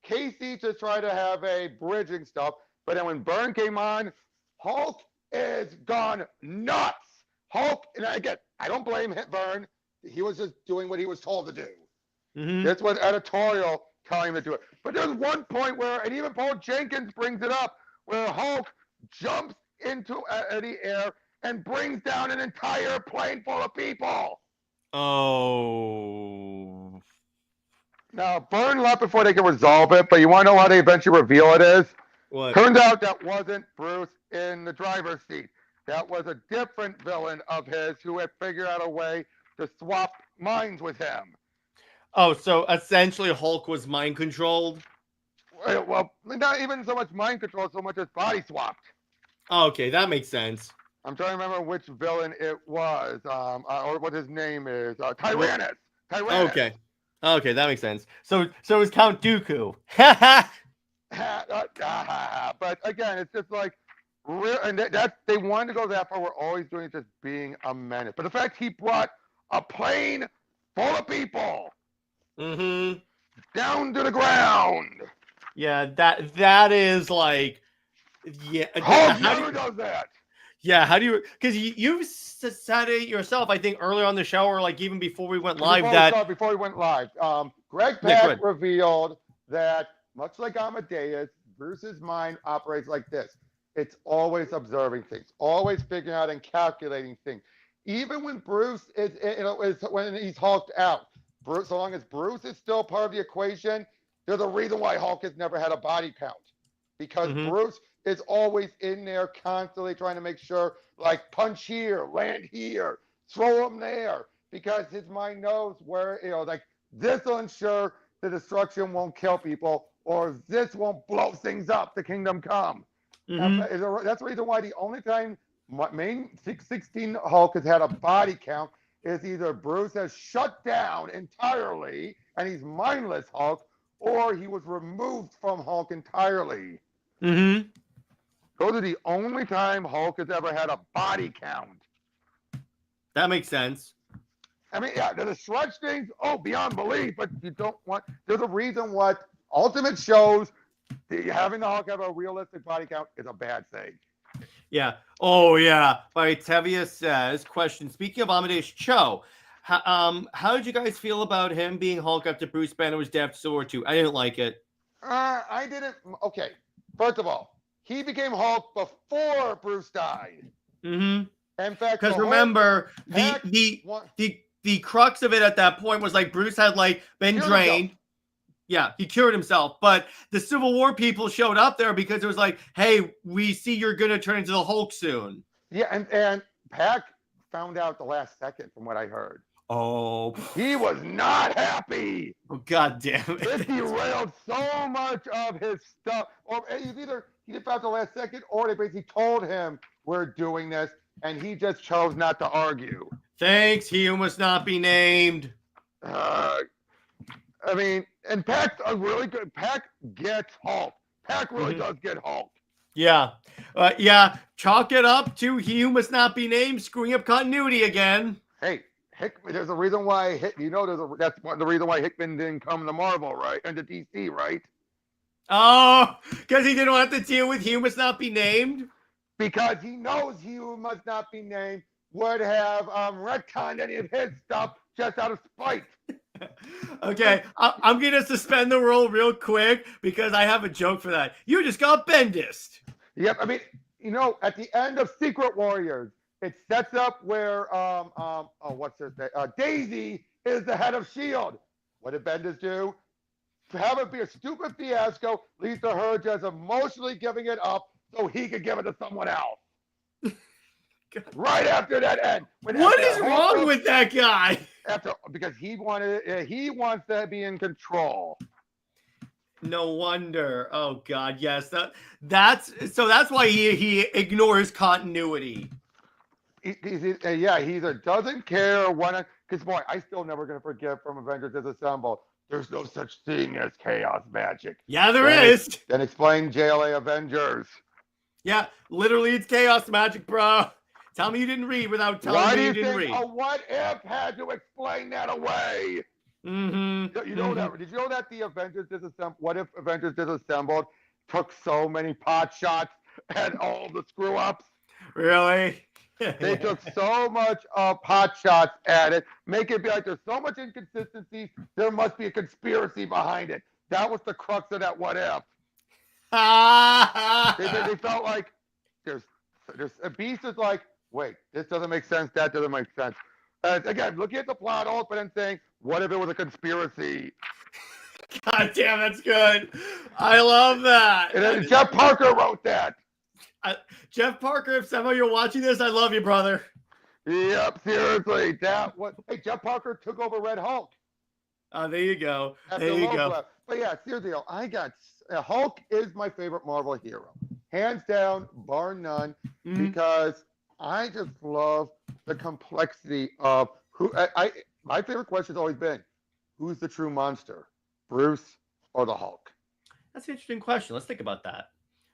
Casey to try to have a bridging stuff. But then when Byrne came on, Hulk is gone nuts. Hulk, and again, I don't blame Byrne. He was just doing what he was told to do. That's what editorial telling him to do it. But there's one point where, and even Paul Jenkins brings it up, where Hulk jumps into the air and brings down an entire plane full of people. Oh. Now, Byrne left before they can resolve it, but you want to know how they eventually reveal it is? What? Turns out that wasn't Bruce in the driver's seat. That was a different villain of his who had figured out a way to swap minds with him. Oh, so essentially Hulk was mind controlled? Well, not even so much mind control, so much as body swapped. Oh, okay, that makes sense. I'm trying to remember which villain it was, or what his name is. Tyrannus. Okay. Okay, that makes sense. So is Count Dooku. But again, it's just like, and they wanted to go that far. We're always doing it just being a menace. But the fact he brought a plane full of people down to the ground. Yeah, that is like, yeah. Hulk never does that. Yeah, how do you? Because you said it yourself, I think, earlier on the show, or like even before we went live. Before we went live, Greg Pak revealed that much like Amadeus, Bruce's mind operates like this. It's always observing things, always figuring out and calculating things. Even when Bruce is when he's hulked out, Bruce, so long as Bruce is still part of the equation, there's a reason why Hulk has never had a body count. Because Bruce is always in there constantly trying to make sure, like, punch here, land here, throw him there. Because his mind knows where, like, this will ensure the destruction won't kill people, or this won't blow things up, the kingdom come. That's the reason why the only time main 16 Hulk has had a body count is either Bruce has shut down entirely and he's mindless Hulk, or he was removed from Hulk entirely. Those are the only time Hulk has ever had a body count. That makes sense. I mean, yeah, the stretch things, beyond belief, but you don't want, there's a reason what Ultimate shows having the Hulk have a realistic body count is a bad thing. Yeah. Oh, yeah. By Tevia says, question, speaking of Amadeus Cho, how did you guys feel about him being Hulk after Bruce Banner was dead after Civil War 2? I didn't like it. I didn't. Okay. First of all, he became Hulk before Bruce died. In fact, because remember, the crux of it at that point was like Bruce had like been drained. Yeah, he cured himself. But the Civil War people showed up there because it was like, hey, we see you're going to turn into the Hulk soon. Yeah, and Pac found out the last second from what I heard. Oh, He was not happy. oh God damn It it. derailed so much of his stuff. Or either he did found the last second, or they basically told him we're doing this, and he just chose not to argue. Thanks, he who must not be named. I mean, and Pac really good. Pac gets Hulk. Pac really does get Hulk. Yeah. Yeah. Chalk it up to he who must not be named screwing up continuity again. Hey, Hickman, there's a reason why that's the reason why Hickman didn't come to Marvel, right? And to DC, right? Oh, because he didn't want to deal with he who must not be named? Because he knows he who must not be named would have retconned any of his stuff just out of spite. Okay, I'm going to suspend the rule real quick because I have a joke for that. You just got Bendist. Yep, I mean, at the end of Secret Warriors, it sets up where what's her name? Daisy is the head of S.H.I.E.L.D. What did Bendis do? Have it be a stupid fiasco, leads to her just emotionally giving it up so he could give it to someone else. Right after that end. What is wrong with that guy? Because he wants to be in control. No wonder. Oh God, yes. That's why he ignores continuity. He either doesn't or when. Because boy, I still never gonna forget from Avengers Disassembled. There's no such thing as chaos magic. Yeah, there is. Then explain JLA Avengers. Yeah, literally, it's chaos magic, bro. Tell me you didn't read without telling me you didn't read. Why do you think a What If had to explain that away? Mm-hmm. You know that? Did you know that the Avengers Disassembled? What If Avengers Disassembled took so many pot shots at all the screw ups? Really? They took so much pot shots at it, make it be like there's so much inconsistency. There must be a conspiracy behind it. That was the crux of that What If. They felt like there's a Beast is like, wait, this doesn't make sense. That doesn't make sense. Again, looking at the plot all, but then saying, what if it was a conspiracy? God damn, that's good. I love that. And Jeff Parker wrote that. Jeff Parker, if somehow you're watching this, I love you, brother. Yep, seriously. Hey, Jeff Parker took over Red Hulk. There you go. There you go. But yeah, seriously, Hulk is my favorite Marvel hero. Hands down, bar none, because I just love the complexity of who my favorite question has always been, who's the true monster? Bruce or the Hulk? That's an interesting question. Let's think about that.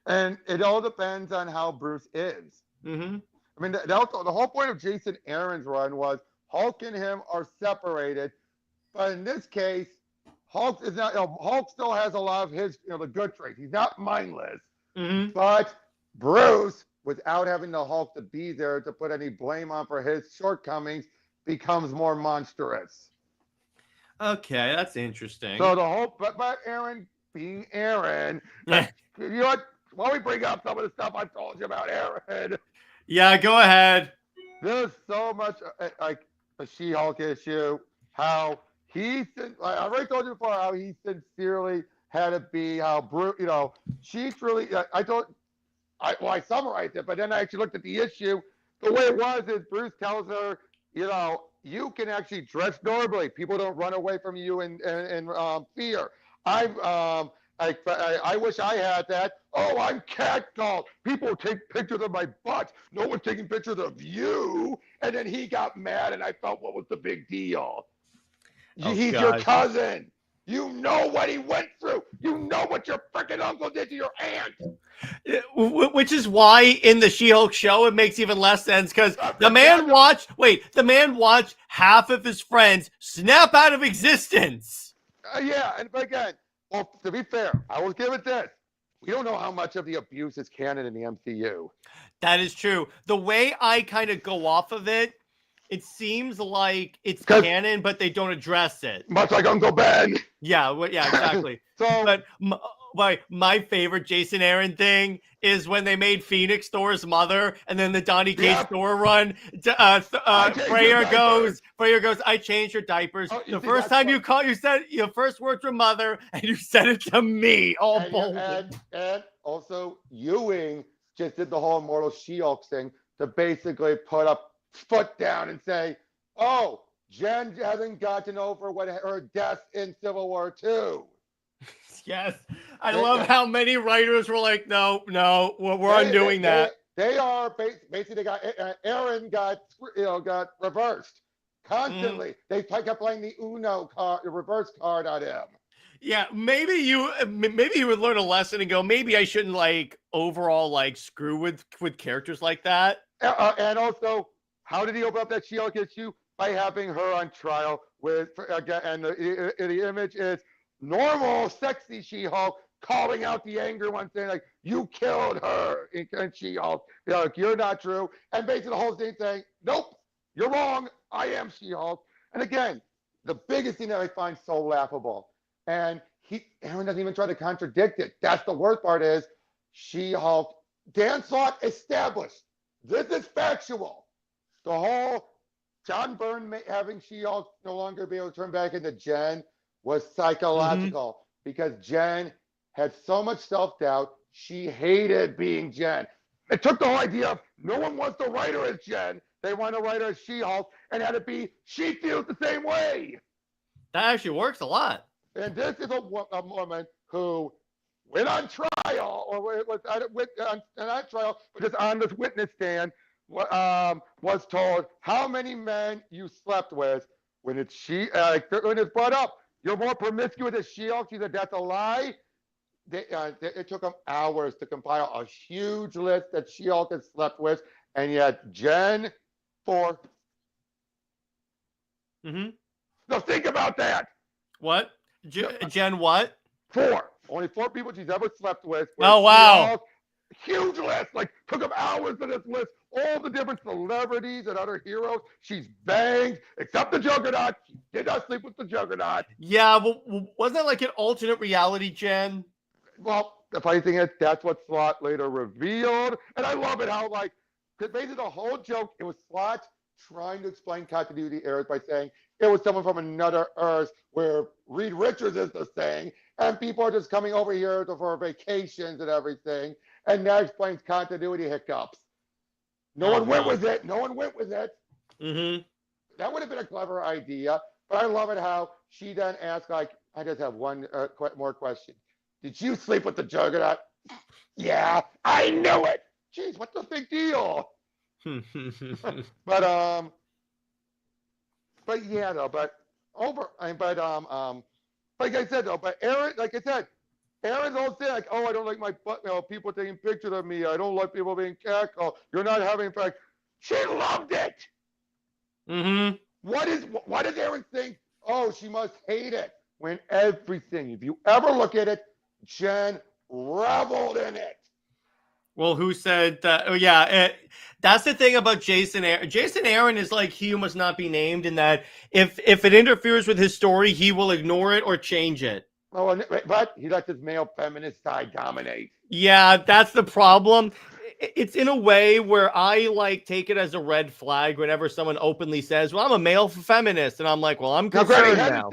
And it all depends on how Bruce is. Mm-hmm. I mean, the whole point of Jason Aaron's run was Hulk and him are separated, but in this case, Hulk is not. Hulk still has a lot of his, the good traits. He's not mindless, but Bruce, without having the Hulk to be there to put any blame on for his shortcomings, becomes more monstrous. Okay, that's interesting. So the whole, but Aaron being Aaron, you know what? Why don't we bring up some of the stuff I told you about Aaron? Yeah, go ahead. There's so much like the She-Hulk issue, how I already told you before how he sincerely had to be, how Bruce, she's really, I summarized it, but then I actually looked at the issue. The way it was is Bruce tells her, you can actually dress normally. People don't run away from you in fear. I wish I had that. Oh, I'm catcalled. People take pictures of my butt. No one's taking pictures of you. And then he got mad, and I felt, what was the big deal? He's your cousin. You know what he went through. You know what your freaking uncle did to your aunt. Which is why in the She-Hulk show it makes even less sense, because the man watched half of his friends snap out of existence. But again, well, to be fair, I will give it this. We don't know how much of the abuse is canon in the MCU. That is true. The way I kind of go off of it, it seems like it's canon, but they don't address it. Much like Uncle Ben. Yeah, exactly. But my favorite Jason Aaron thing is when they made Phoenix Thor's mother, and then the Donny Cates Thor run. Freya goes, I changed your diapers. The first time you said your first words were mother, and you said it to me. And also Ewing just did the whole Immortal She-Hulk thing to basically put a foot down and say, oh, Jen hasn't gotten over what her death in Civil War II. Yes. I love how many writers were like, no, we're undoing that. They are basically they got Aaron got reversed constantly. They kept playing the Uno card, the reverse card on him. Yeah, maybe you would learn a lesson and go, maybe I shouldn't like overall like screw with characters like that. And also, how did he open up that She-Hulk issue? By having her on trial with again, and the image is normal, sexy She-Hulk calling out the angry one, saying like, "You killed her," and She-Hulk, like, "You're not true," and basically the whole thing saying, "Nope, you're wrong. I am She-Hulk." And again, the biggest thing that I find so laughable, and Aaron doesn't even try to contradict it. That's the worst part is She-Hulk. Dan Slott established this is factual. The whole John Byrne having She-Hulk no longer be able to turn back into Jen was psychological because Jen had so much self-doubt. She hated being Jen. It took the whole idea of no one wants to write her as Jen. They want to write her as She-Hulk and had it be she feels the same way. That actually works a lot. And this is a woman who went on trial or was not trial, but just on this witness stand, was told how many men you slept with when it's when it's brought up. You're more promiscuous as She-Hulk. She said that's a lie. It took them hours to compile a huge list that She-Hulk had slept with, and yet Jen 4. Now think about that. What? Jen what? 4. Only 4 people she's ever slept with. Oh, wow. Huge list. Like, took them hours to this list. All the different celebrities and other heroes she's banged, except the Juggernaut. She did not sleep with the Juggernaut. Yeah, but wasn't that like an alternate reality, Jen? Well, the funny thing is, that's what Slott later revealed. And I love it how, like, because basically the whole joke, it was Slott trying to explain continuity errors by saying it was someone from another Earth where Reed Richards is the thing, and people are just coming over here for vacations and everything, and that explains continuity hiccups. No one went with it. That would have been a clever idea, but I love it how she then asked, like, I just have one more question. Did you sleep with the Juggernaut? Yeah, I knew it. Jeez, what's the big deal? But yeah, though. But like I said, though. But Aaron, like I said, Aaron's all saying like, "Oh, I don't like my butt. People taking pictures of me. I don't like people being catcalled. You're not having fun." She loved it. What does Aaron think? Oh, she must hate it. When everything, if you ever look at it, Jen reveled in it. Well, who said that? Oh, yeah. That's the thing about Jason Aaron. Jason Aaron is like he who must not be named in that if it interferes with his story, he will ignore it or change it. Oh, but he lets his male feminist side dominate. Yeah, that's the problem. It's in a way where I like take it as a red flag whenever someone openly says, "Well, I'm a male feminist," and I'm like, "Well, I'm concerned now."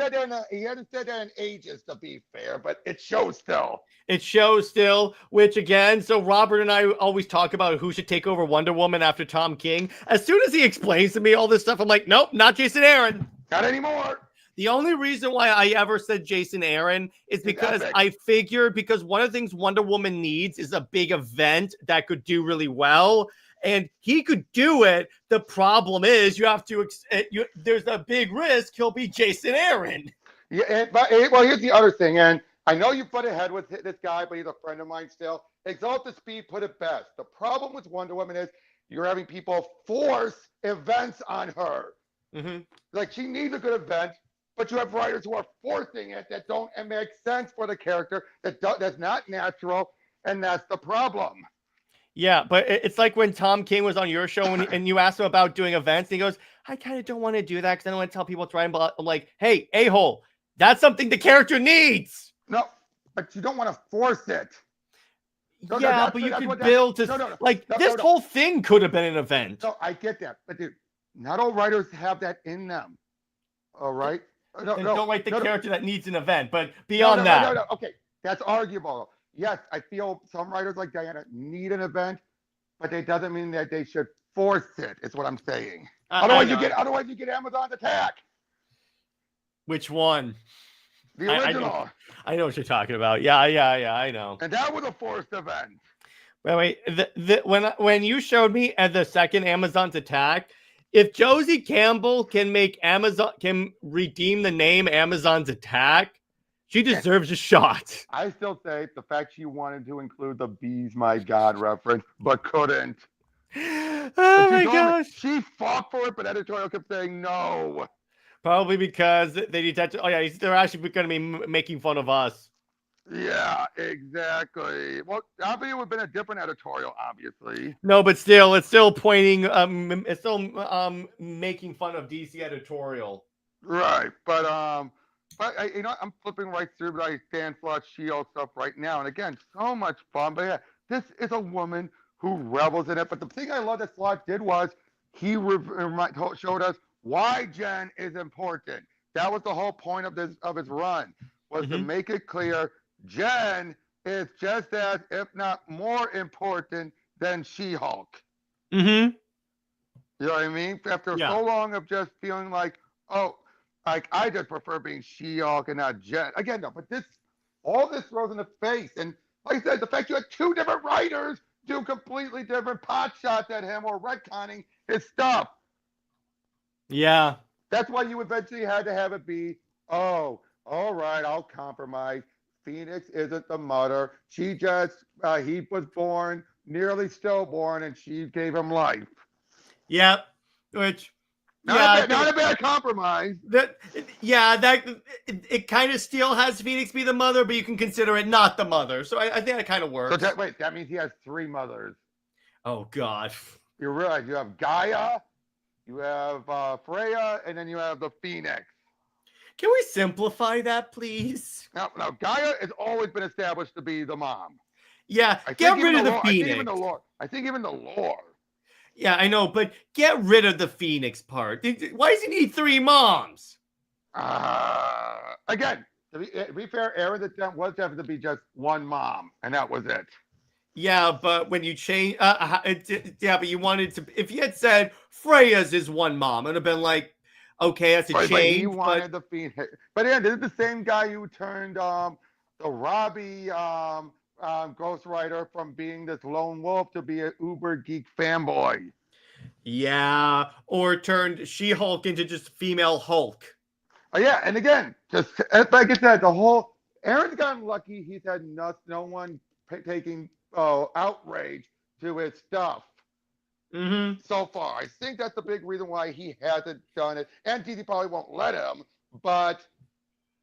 He hadn't said that in ages, to be fair, but it shows still. It shows still, which again, so Robert and I always talk about who should take over Wonder Woman after Tom King. As soon as he explains to me all this stuff, I'm like, nope, not Jason Aaron. Not anymore. The only reason why I ever said Jason Aaron is because I figured because one of the things Wonder Woman needs is a big event that could do really well. And he could do it. The problem is you have to, there's a big risk he'll be Jason Aaron. Yeah, well, here's the other thing. And I know you put ahead with this guy, but he's a friend of mine still. Exalted Speed put it best. The problem with Wonder Woman is you're having people force events on her. Like, she needs a good event, but you have writers who are forcing it that don't make sense for the character, that's not natural, and that's the problem. Yeah, but it's like when Tom King was on your show and you asked him about doing events, and he goes, I kind of don't want to do that because I don't want to tell people it's right. But I'm like, hey, a-hole, that's something the character needs. No, but you don't want to force it. But you could build to this whole thing could have been an event. No, I get that, but dude, not all writers have that in them. All right. Don't write the character that needs an event, but beyond that. No. Okay, that's arguable. Yes, I feel some writers like Diana need an event, but it doesn't mean that they should force it. Is what I'm saying. Otherwise, you get Amazon's attack. Which one? The original. I know what you're talking about. Yeah, I know. And that was a forced event. Wait. When you showed me at the second Amazon's attack, if Josie Campbell can redeem the name Amazon's attack, she deserves a shot. I still say the fact she wanted to include the Bees My God reference, but couldn't. Oh my gosh. She fought for it, but editorial kept saying no. Probably because they detected. Oh yeah, they're actually going to be making fun of us. Yeah, exactly. Well, obviously it would have been a different editorial, obviously. No, but still, it's still pointing. It's still making fun of DC editorial. Right, but I'm flipping right through, but I stand for She-Hulk stuff right now, and again, so much fun. But yeah, this is a woman who revels in it. But the thing I love that Slott did was he showed us why Jen is important. That was the whole point of his run, was to make it clear Jen is just as, if not more important than She-Hulk. Mm-hmm. You know what I mean? After so long of just feeling like, oh, like I just prefer being She-Hulk and not Jen. Again, no, but all this throws in the face. And like I said, the fact you had two different writers do completely different pot shots at him or retconning his stuff. Yeah. That's why you eventually had to have it be, oh, all right, I'll compromise. Phoenix isn't the mother. She just, he was born, nearly stillborn, and she gave him life. Yep. Which, not a bad compromise. It kind of still has Phoenix be the mother, but you can consider it not the mother. So I think that kind of works. So that means he has three mothers. Oh God. You realize you have Gaia, you have Freya, and then you have the Phoenix. Can we simplify that, please? Now Gaia has always been established to be the mom. Yeah, get rid of the Phoenix. I think even the lore. Yeah, I know, but get rid of the Phoenix part. Why does he need three moms? Again, to be fair, Aaron was definitely to be just one mom, and that was it. Yeah, but when you change, but you wanted to. If you had said Freya's is one mom, it would have been like, okay, that's a change. But he wanted the Phoenix. But yeah, this is the same guy who turned the Robbie ghostwriter from being this lone wolf to be an uber geek fanboy. Yeah, or turned She-Hulk into just female Hulk. Oh yeah, and again, just like I said, the whole Aaron's gotten lucky. He's had no one taking outrage to his stuff so far. I think that's the big reason why he hasn't done it, and DC probably won't let him. But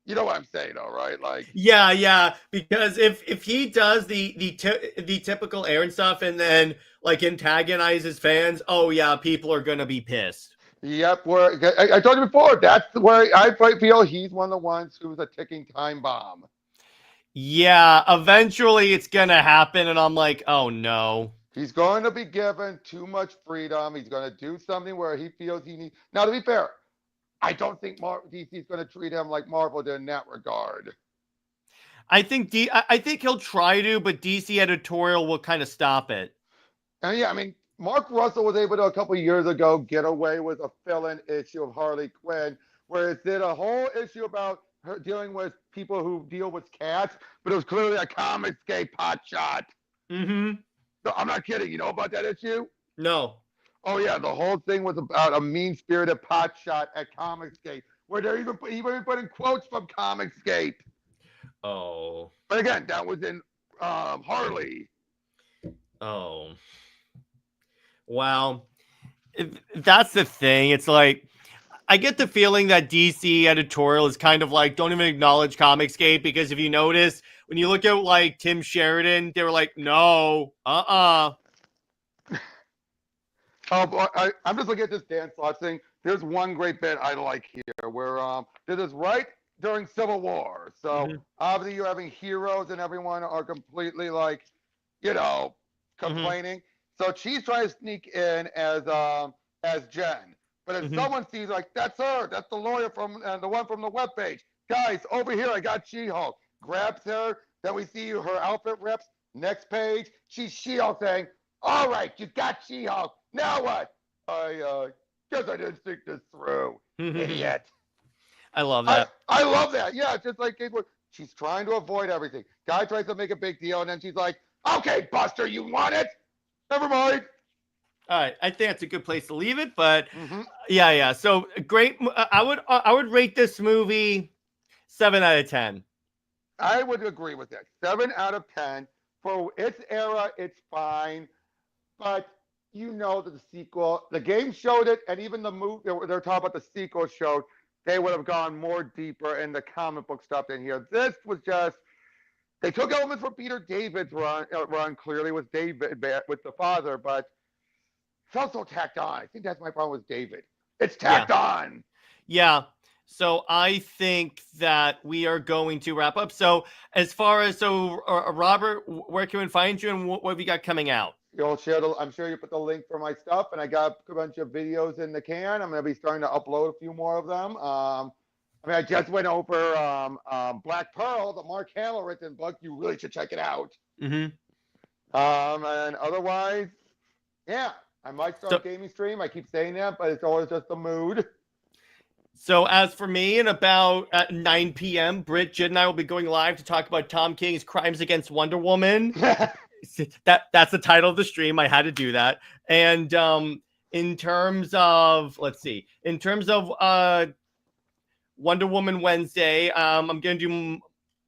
you know what I'm saying, though, right? Like, yeah, because if he does the typical Aaron stuff and then like antagonizes fans, oh yeah, people are gonna be pissed. Yep, I told you before, that's where I feel he's one of the ones who's a ticking time bomb. Yeah, eventually it's gonna happen, and I'm like, oh no. He's going to be given too much freedom. He's going to do something where he feels he needs. Now, to be fair, I don't think DC is going to treat him like Marvel did in that regard. I think he'll try to, but DC editorial will kind of stop it. And yeah, I mean, Mark Russell was able to a couple of years ago get away with a fill-in issue of Harley Quinn, where it did a whole issue about her dealing with people who deal with cats, but it was clearly a Comicscape hotshot. Mm-hmm. No, I'm not kidding. You know about that issue? No. Oh yeah, the whole thing was about a mean-spirited pot shot at Comicscape, where they're even putting quotes from Comicscape. Oh. But again, that was in Harley. Oh. Wow. That's the thing. It's like, I get the feeling that DC editorial is kind of like, don't even acknowledge Comicscape, because if you notice, when you look at like Tim Sheridan, they were like, no, Oh, I'm just looking at this Dan Slott thing. There's one great bit I like here, where this is right during Civil War. So obviously you're having heroes, and everyone are completely like, complaining. So she's trying to sneak in as Jen. But if someone sees, like, that's her, that's the lawyer from the one from the webpage. Guys, over here, I got She-Hulk. Grabs her, then we see her outfit rips. Next page, she's She-Hulk saying, all right, you got She-Hulk. Now what? I guess I didn't think this through. Idiot. I love that. I love that. Yeah, it's just like she's trying to avoid everything. Guy tries to make a big deal, and then she's like, "Okay, Buster, you want it? Never mind." All right, I think that's a good place to leave it. But yeah. So great. I would rate this movie 7 out of 10. I would agree with that. 7 out of 10 for its era. It's fine, but you know that the sequel, the game showed it, and even the movie they're talking about the sequel showed they would have gone more deeper in the comic book stuff in here. This was just they took elements from Peter David's run clearly with David with the father, but felt so tacked on. I think that's my problem with David. It's tacked on. Yeah. So I think that we are going to wrap up. So as far as Robert, where can we find you, and what have you got coming out? You'll share I'm sure you put the link for my stuff, and I got a bunch of videos in the can. I'm going to be starting to upload a few more of them. I just went over Black Pearl, the Mark Hamill written book. You really should check it out. Mm-hmm. And otherwise, yeah, I might start a gaming stream. I keep saying that, but it's always just the mood. So as for me, in about at 9 p.m., Britt, Jid, and I will be going live to talk about Tom King's Crimes Against Wonder Woman. That's the title of the stream. I had to do that. And in terms of, Wonder Woman Wednesday, I'm going to do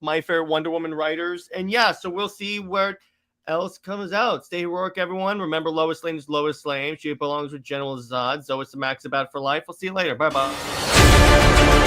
my favorite Wonder Woman writers. And yeah, so we'll see where else comes out. Stay heroic, everyone. Remember, Lois Lane is Lois Lane. She belongs with General Zod. Zoe Max about for life. We'll see you later. Bye-bye.